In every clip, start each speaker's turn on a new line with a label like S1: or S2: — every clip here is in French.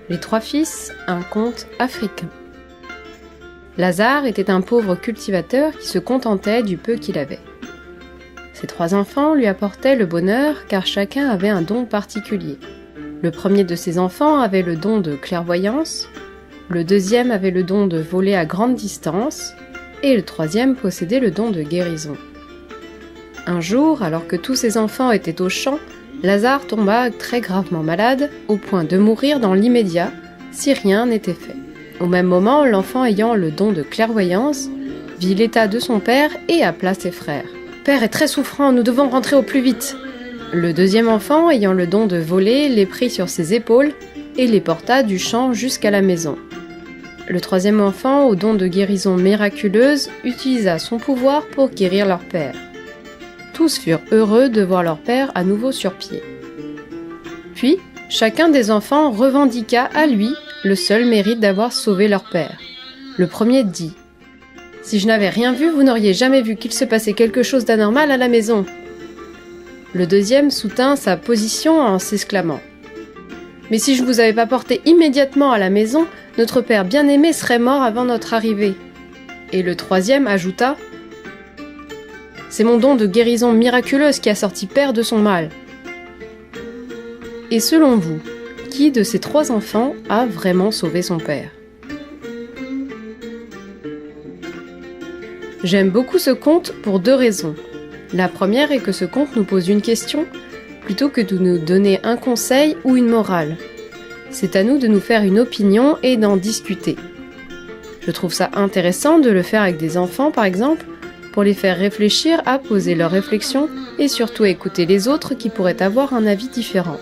S1: Les 3 fils, un conte africain. Lazare était un pauvre cultivateur qui se contentait du peu qu'il avait. Ses 3 enfants lui apportaient le bonheur car chacun avait un don particulier. Le premier de ses enfants avait le don de clairvoyance, le deuxième avait le don de voler à grande distance, et le troisième possédait le don de guérison. Un jour, alors que tous ses enfants étaient au champ, Lazare tomba très gravement malade, au point de mourir dans l'immédiat, si rien n'était fait. Au même moment, l'enfant ayant le don de clairvoyance vit l'état de son père et appela ses frères. « Père est très souffrant, nous devons rentrer au plus vite !» Le deuxième enfant, ayant le don de voler, les prit sur ses épaules et les porta du champ jusqu'à la maison. Le troisième enfant, au don de guérison miraculeuse, utilisa son pouvoir pour guérir leur père. Tous furent heureux de voir leur père à nouveau sur pied. Puis, chacun des enfants revendiqua à lui le seul mérite d'avoir sauvé leur père. Le premier dit « Si je n'avais rien vu, vous n'auriez jamais vu qu'il se passait quelque chose d'anormal à la maison. » Le deuxième soutint sa position en s'exclamant « Mais si je ne vous avais pas porté immédiatement à la maison, notre père bien-aimé serait mort avant notre arrivée. » Et le troisième ajouta « C'est mon don de guérison miraculeuse qui a sorti père de son mal. » Et selon vous, qui de ces 3 enfants a vraiment sauvé son père? J'aime beaucoup ce conte pour 2 raisons. La première est que ce conte nous pose une question, plutôt que de nous donner un conseil ou une morale. C'est à nous de nous faire une opinion et d'en discuter. Je trouve ça intéressant de le faire avec des enfants, par exemple, pour les faire réfléchir à poser leurs réflexions et surtout écouter les autres qui pourraient avoir un avis différent.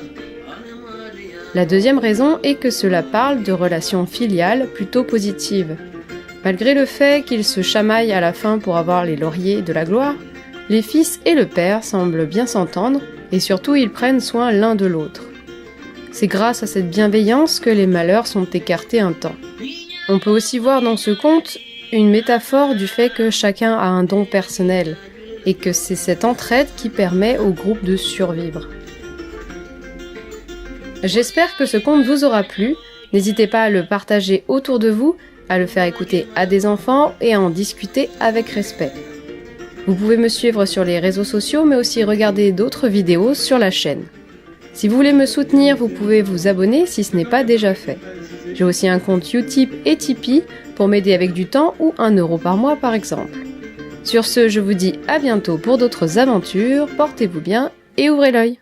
S1: La deuxième raison est que cela parle de relations filiales plutôt positives. Malgré le fait qu'ils se chamaillent à la fin pour avoir les lauriers de la gloire, les fils et le père semblent bien s'entendre et surtout ils prennent soin l'un de l'autre. C'est grâce à cette bienveillance que les malheurs sont écartés un temps. On peut aussi voir dans ce conte une métaphore du fait que chacun a un don personnel et que c'est cette entraide qui permet au groupe de survivre. J'espère que ce conte vous aura plu. N'hésitez pas à le partager autour de vous, à le faire écouter à des enfants et à en discuter avec respect. Vous pouvez me suivre sur les réseaux sociaux mais aussi regarder d'autres vidéos sur la chaîne. Si vous voulez me soutenir, vous pouvez vous abonner si ce n'est pas déjà fait. J'ai aussi un compte Utip et Tipeee pour m'aider avec du temps ou 1 € par mois par exemple. Sur ce, je vous dis à bientôt pour d'autres aventures, portez-vous bien et ouvrez l'œil.